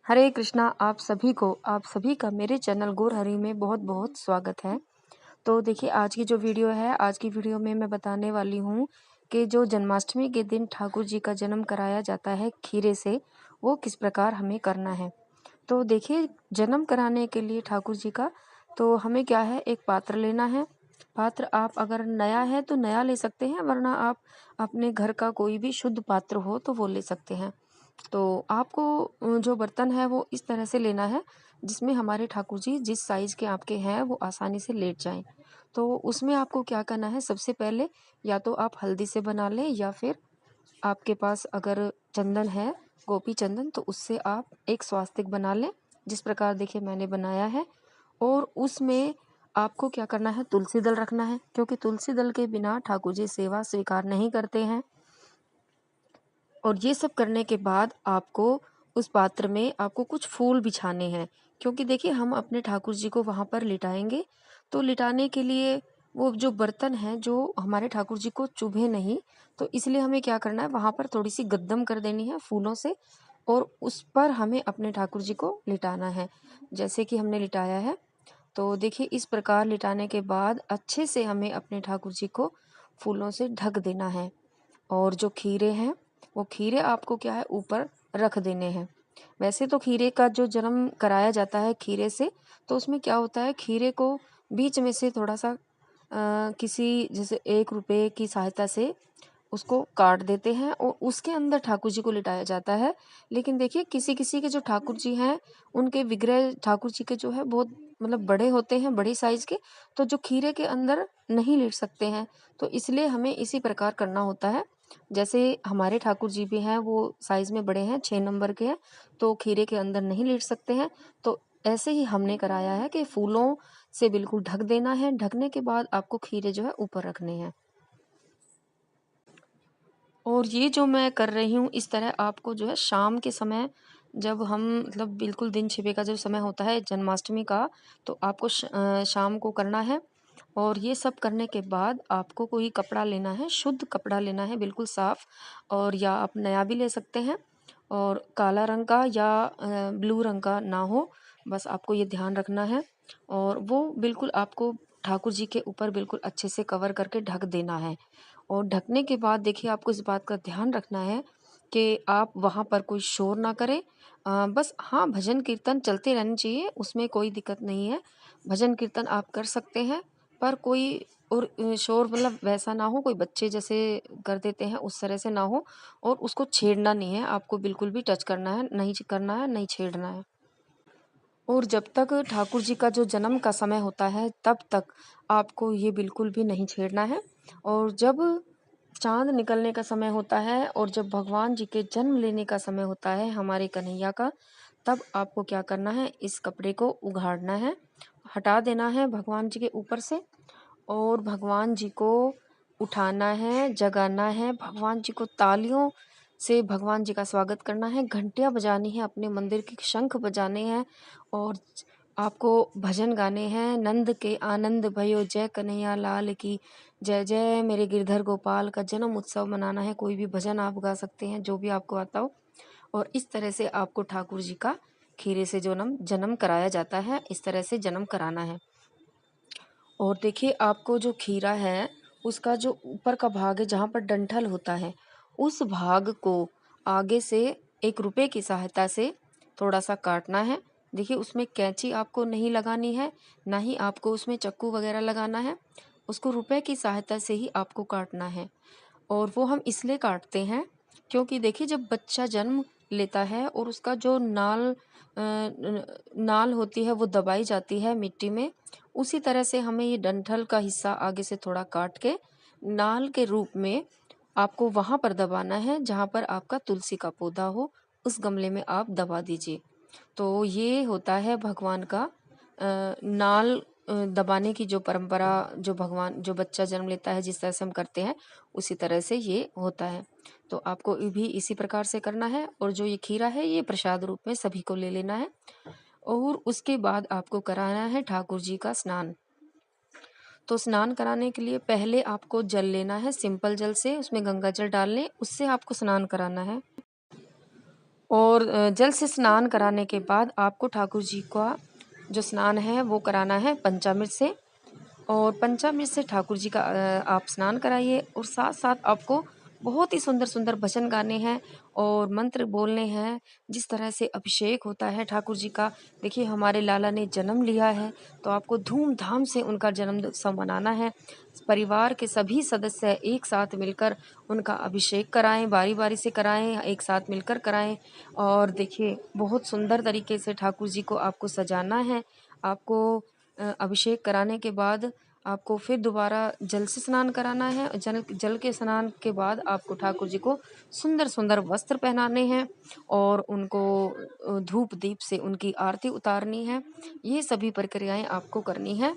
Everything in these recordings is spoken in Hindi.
हरे कृष्णा। आप सभी का मेरे चैनल गौर हरि में बहुत बहुत स्वागत है। तो देखिए आज की जो वीडियो है, आज की वीडियो में मैं बताने वाली हूँ कि जो जन्माष्टमी के दिन ठाकुर जी का जन्म कराया जाता है खीरे से, वो किस प्रकार हमें करना है। तो देखिए जन्म कराने के लिए ठाकुर जी का तो हमें क्या है, एक पात्र लेना है। पात्र आप अगर नया है तो नया ले सकते हैं, वरना आप अपने घर का कोई भी शुद्ध पात्र हो तो वो ले सकते हैं। तो आपको जो बर्तन है वो इस तरह से लेना है जिसमें हमारे ठाकुर जी जिस साइज़ के आपके हैं वो आसानी से लेट जाएं। तो उसमें आपको क्या करना है, सबसे पहले या तो आप हल्दी से बना लें, या फिर आपके पास अगर चंदन है, गोपी चंदन, तो उससे आप एक स्वास्तिक बना लें, जिस प्रकार देखिए मैंने बनाया है। और उसमें आपको क्या करना है, तुलसी दल रखना है, क्योंकि तुलसी दल के बिना ठाकुर जी सेवा स्वीकार नहीं करते हैं। और ये सब करने के बाद आपको उस पात्र में आपको कुछ फूल बिछाने हैं, क्योंकि देखिए हम अपने ठाकुर जी को वहाँ पर लिटाएंगे। तो लिटाने के लिए वो जो बर्तन है जो हमारे ठाकुर जी को चुभे नहीं, तो इसलिए हमें क्या करना है, वहाँ पर थोड़ी सी गद्दम कर देनी है फूलों से, और उस पर हमें अपने ठाकुर जी को लिटाना है जैसे कि हमने लिटाया है। तो देखिए इस प्रकार लिटाने के बाद अच्छे से हमें अपने ठाकुर जी को फूलों से ढक देना है। और जो खीरे हैं वो खीरे आपको क्या है, ऊपर रख देने हैं। वैसे तो खीरे का जो जन्म कराया जाता है खीरे से, तो उसमें क्या होता है, खीरे को बीच में से थोड़ा सा किसी जैसे 1 रुपए की सहायता से उसको काट देते हैं और उसके अंदर ठाकुर जी को लिटाया जाता है। लेकिन देखिए किसी किसी के जो ठाकुर जी हैं, उनके विग्रह ठाकुर जी के जो है बहुत मतलब बड़े होते हैं, बड़ी साइज के, तो जो खीरे के अंदर नहीं लेट सकते हैं। तो इसलिए हमें इसी प्रकार करना होता है। जैसे हमारे ठाकुर जी भी हैं, वो साइज में बड़े हैं, 6 नंबर के हैं, तो खीरे के अंदर नहीं लेट सकते हैं। तो ऐसे ही हमने कराया है कि फूलों से बिल्कुल ढक देना है। ढकने के बाद आपको खीरे जो है ऊपर रखने हैं। और ये जो मैं कर रही हूँ इस तरह आपको जो है शाम के समय, जब हम मतलब बिल्कुल दिन छिपे का जो समय होता है जन्माष्टमी का, तो आपको शाम को करना है। और ये सब करने के बाद आपको कोई कपड़ा लेना है, शुद्ध कपड़ा लेना है, बिल्कुल साफ, और या आप नया भी ले सकते हैं। और काला रंग का या ब्लू रंग का ना हो, बस आपको ये ध्यान रखना है। और वो बिल्कुल आपको ठाकुर जी के ऊपर बिल्कुल अच्छे से कवर करके ढक देना है। और ढकने के बाद देखिए आपको इस बात का ध्यान रखना है कि आप वहाँ पर कोई शोर ना करें। बस हाँ, भजन कीर्तन चलते रहने चाहिए, उसमें कोई दिक्कत नहीं है। भजन कीर्तन आप कर सकते हैं, पर कोई और शोर मतलब वैसा ना हो, कोई बच्चे जैसे कर देते हैं उस तरह से ना हो। और उसको छेड़ना नहीं है, आपको बिल्कुल भी टच करना है नहीं, करना है नहीं, छेड़ना है। और जब तक ठाकुर जी का जो जन्म का समय होता है तब तक आपको ये बिल्कुल भी नहीं छेड़ना है। और जब चाँद निकलने का समय होता है और जब भगवान जी के जन्म लेने का समय होता है हमारे कन्हैया का, तब आपको क्या करना है, इस कपड़े को उघाड़ना है, हटा देना है भगवान जी के ऊपर से। और भगवान जी को उठाना है, जगाना है, भगवान जी को तालियों से भगवान जी का स्वागत करना है, घंटियाँ बजानी है, अपने मंदिर के शंख बजाने हैं, और आपको भजन गाने हैं। नंद के आनंद भयो जय कन्हैया लाल की जय, जय मेरे गिरधर गोपाल का जन्म उत्सव मनाना है। कोई भी भजन आप गा सकते हैं जो भी आपको आता हो। और इस तरह से आपको ठाकुर जी का खीरे से जन्म कराया जाता है, इस तरह से जन्म कराना है। और देखिए आपको जो खीरा है उसका जो ऊपर का भाग है जहाँ पर डंठल होता है, उस भाग को आगे से 1 रुपए की सहायता से थोड़ा सा काटना है। देखिए उसमें कैंची आपको नहीं लगानी है, ना ही आपको उसमें चक्कू वगैरह लगाना है, उसको रुपए की सहायता से ही आपको काटना है। और वो हम इसलिए काटते हैं क्योंकि देखिए जब बच्चा जन्म लेता है और उसका जो नाल होती है वो दबाई जाती है मिट्टी में, उसी तरह से हमें ये डंठल का हिस्सा आगे से थोड़ा काट के नाल के रूप में आपको वहाँ पर दबाना है जहाँ पर आपका तुलसी का पौधा हो, उस गमले में आप दबा दीजिए। तो ये होता है भगवान का नाल दबाने की जो परंपरा, जो भगवान जो बच्चा जन्म लेता है जिस तरह से हम करते हैं उसी तरह से ये होता है। तो आपको भी इसी प्रकार से करना है। और जो ये खीरा है ये प्रसाद रूप में सभी को ले लेना है। और उसके बाद आपको कराना है ठाकुर जी का स्नान। तो स्नान कराने के लिए पहले आपको जल लेना है, सिंपल जल से, उसमें गंगा जल डाल लें, उससे आपको स्नान कराना है। और जल से स्नान कराने के बाद आपको ठाकुर जी का जो स्नान है वो कराना है पंचामृत से। और पंचामृत से ठाकुर जी का आप स्नान कराइए। और साथ साथ आपको बहुत ही सुंदर सुंदर भजन गाने हैं और मंत्र बोलने हैं। जिस तरह से अभिषेक होता है ठाकुर जी का, देखिए हमारे लाला ने जन्म लिया है तो आपको धूमधाम से उनका जन्म उत्सव मनाना है। परिवार के सभी सदस्य एक साथ मिलकर उनका अभिषेक कराएं, बारी बारी से कराएं, एक साथ मिलकर कराएं। और देखिए बहुत सुंदर तरीके से ठाकुर जी को आपको सजाना है। आपको अभिषेक कराने के बाद आपको फिर दोबारा जल से स्नान कराना है। जल के स्नान के बाद आपको ठाकुर जी को सुंदर सुंदर वस्त्र पहनाने हैं और उनको धूप दीप से उनकी आरती उतारनी है। ये सभी प्रक्रियाएं आपको करनी है।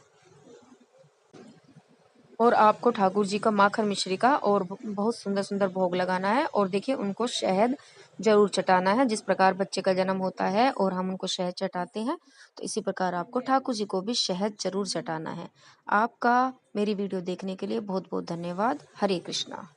और आपको ठाकुर जी का माखन मिश्री का और बहुत सुंदर सुंदर भोग लगाना है। और देखिए उनको शहद जरूर चटाना है। जिस प्रकार बच्चे का जन्म होता है और हम उनको शहद चटाते हैं, तो इसी प्रकार आपको ठाकुर जी को भी शहद जरूर चटाना है। आपका मेरी वीडियो देखने के लिए बहुत बहुत धन्यवाद। हरे कृष्णा।